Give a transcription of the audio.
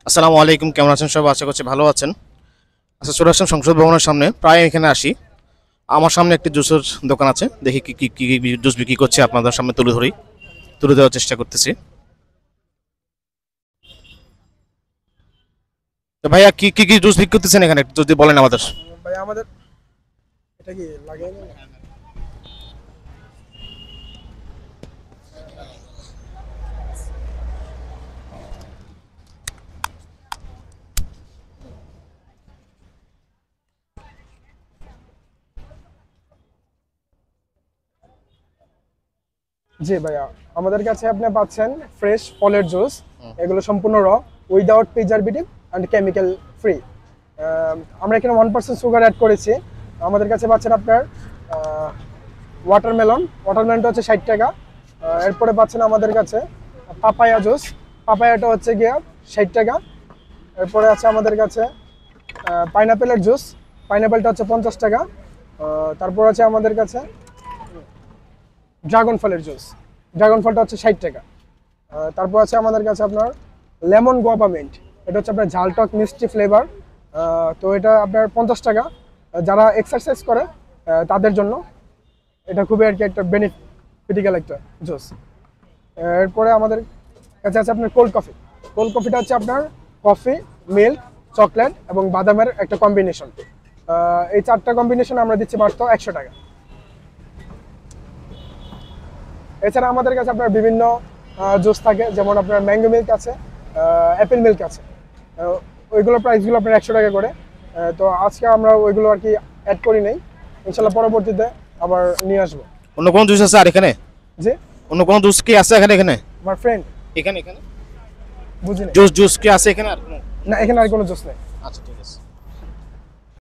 আসসালামু আলাইকুম, কেমন আছেন সবাই? আশা করছি ভালো আছেন। আচ্ছা, চলে আসলাম সংসদ ভবনের সামনে। প্রায় এখানে আসি। আমার সামনে একটি জুসের দোকান আছে, দেখি কি কি কি কি জুস বিক্রি করছে, আপনাদের সামনে তুলে দেওয়ার চেষ্টা করতেছি। তো ভাইয়া কি কি কি জুস বিক্রি করতেছেন এখানে, একটু যদি বলেন আমাদের। ভাই আমাদের এটা কি লাগে? জি ভাইয়া, আমাদের কাছে আপনি পাচ্ছেন ফ্রেশ ফলের জুস। এগুলো সম্পূর্ণ without preservative and chemical free. আমরা এখানে 1% সুগার অ্যাড করেছি। আমাদের কাছে পাচ্ছেন আপনার ওয়াটারমেলনটা হচ্ছে 60 টাকা। এরপরে পাচ্ছেন আমাদের কাছে পাপায়া জুস। পাপায়াটা হচ্ছে গিয়ে 60 টাকা। এরপরে আছে আমাদের কাছে পাইনাপেলের জুস। পাইনাপেলটা হচ্ছে 50 টাকা। তারপর আছে আমাদের কাছে ড্রাগন ফলের জুস। ড্রাগন ফলটা হচ্ছে 60 টাকা। তারপর আছে আমাদের কাছে আপনার লেমন গোয়াবা মিন্ট। এটা হচ্ছে আপনার ঝালটক মিষ্টি ফ্লেভার। তো এটা আপনার 50 টাকা। যারা এক্সারসাইজ করে তাদের জন্য এটা খুবই আর কি একটা বেনিফিটিক্যাল একটা জুস। এরপরে আমাদের কাছে আছে আপনার কোল্ড কফি। কোল্ড কফিটা হচ্ছে আপনার কফি, মিল্ক, চকলেট এবং বাদামের একটা কম্বিনেশন। এই চারটা কম্বিনেশন আমরা দিচ্ছি মাত্র 100 টাকা। এছাড়া আমাদের কাছে আপনার বিভিন্ন জুস থাকে, যেমন আপনার ম্যাঙ্গো মিল্ক আছে, অ্যাপেল মিল্ক আছে। ওইগুলোর প্রাইসগুলো আপনার 100 টাকা করে। তো আজকে আমরা ওইগুলো আর কি অ্যাড করি নাই, ইনশাল্লাহ পরবর্তীতে আবার নিয়ে আসবো। অন্য কোনো জুস আছে আর এখানে? জি, অন্য কোনো জুস কি আছে এখানে? আমার ফ্রেন্ড। এখানে এখানে বুঝিনি। জুস জুস কি আছে এখানে আর কোনো? না, এখানে আর কোনো জুস নেই। আচ্ছা, ঠিক আছে।